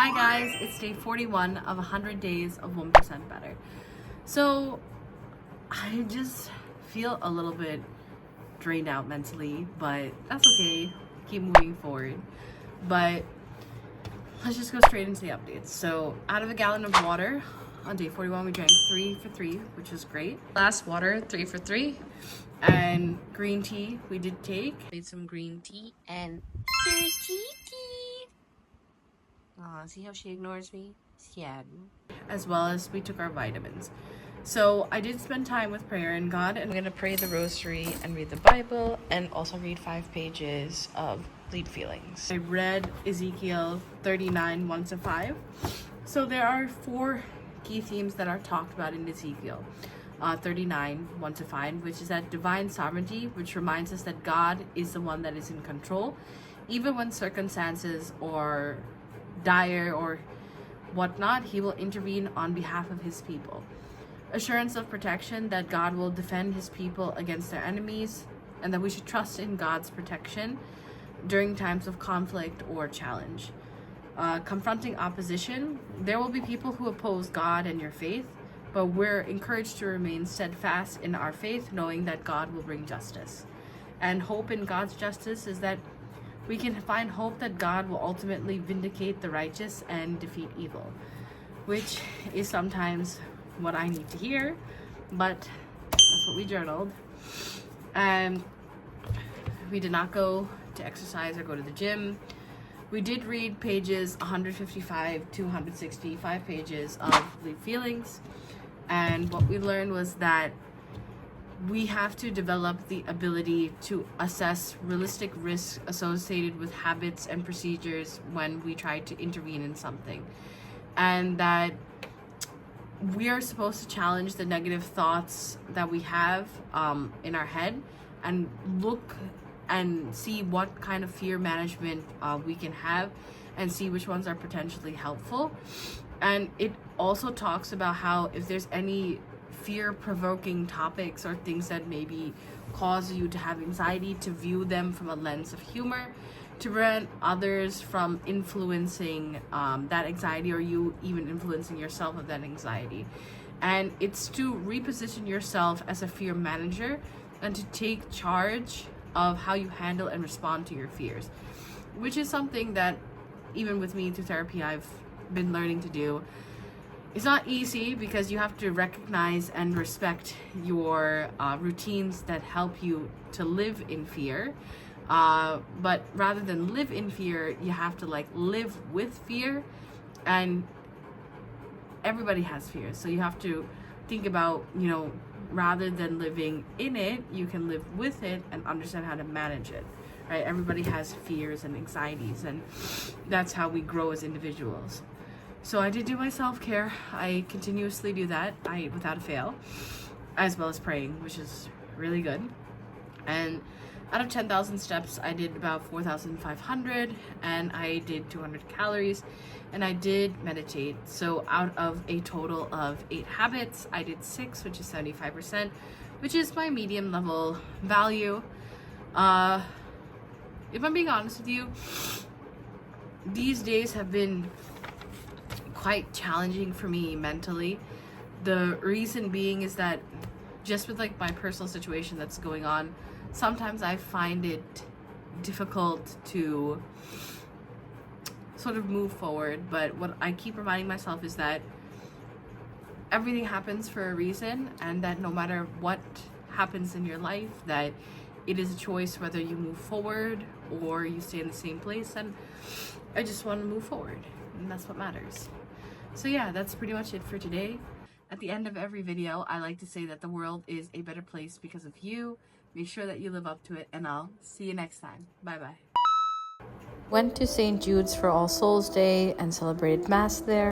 Hi guys, it's day 41 of 100 days of 1% better. So I just feel a little bit drained out mentally, but that's okay. Keep moving forward. But let's just go straight into the updates. So out of a gallon of water on day 41, we drank 3 for 3, which was great. Last water, 3 for 3. And green tea we did take. Made some green tea and tea. Aw, see how she ignores me? Sad. As well as we took our vitamins. So I did spend time with prayer and God, and I'm gonna pray the rosary and read the Bible and also read 5 pages of Lead Feelings. I read Ezekiel 39, 1-5. So there are 4 key themes that are talked about in Ezekiel 39, 1-5, which is that divine sovereignty, which reminds us that God is the one that is in control, even when circumstances or dire or whatnot, he will intervene on behalf of his people. Assurance of protection, that God will defend his people against their enemies, and that we should trust in God's protection during times of conflict or challenge. Confronting opposition, there will be people who oppose God and your faith, but we're encouraged to remain steadfast in our faith, knowing that God will bring justice. And hope in God's justice is that we can find hope that God will ultimately vindicate the righteous and defeat evil, which is sometimes what I need to hear, but that's what we journaled. And we did not go to exercise or go to the gym. We did read pages 155 to 165 pages of Lead Feelings, and what we learned was that we have to develop the ability to assess realistic risks associated with habits and procedures when we try to intervene in something. And that we are supposed to challenge the negative thoughts that we have in our head and look and see what kind of fear management we can have and see which ones are potentially helpful. And it also talks about how if there's any fear-provoking topics or things that maybe cause you to have anxiety, to view them from a lens of humor, to prevent others from influencing that anxiety, or you even influencing yourself with that anxiety. And it's to reposition yourself as a fear manager and to take charge of how you handle and respond to your fears, which is something that even with me through therapy I've been learning to do. It's not easy because you have to recognize and respect your routines that help you to live in fear. But rather than live in fear, you have to live with fear. And everybody has fears. So you have to think about, rather than living in it, you can live with it and understand how to manage it. Right? Everybody has fears and anxieties, and that's how we grow as individuals. So I did do my self-care. I continuously do that, without fail, as well as praying, which is really good. And out of 10,000 steps, I did about 4,500, and I did 200 calories, and I did meditate. So out of a total of 8 habits, I did 6, which is 75%, which is my medium level value. If I'm being honest with you, these days have been quite challenging for me mentally. The reason being is that just with my personal situation that's going on, sometimes I find it difficult to sort of move forward. But what I keep reminding myself is that everything happens for a reason, and that no matter what happens in your life, that it is a choice whether you move forward or you stay in the same place. And I just want to move forward, and that's what matters. So yeah, that's pretty much it for today. At the end of every video, I like to say that the world is a better place because of you. Make sure that you live up to it, and I'll see you next time. Bye-bye. Went to St. Jude's for All Souls Day and celebrated Mass there.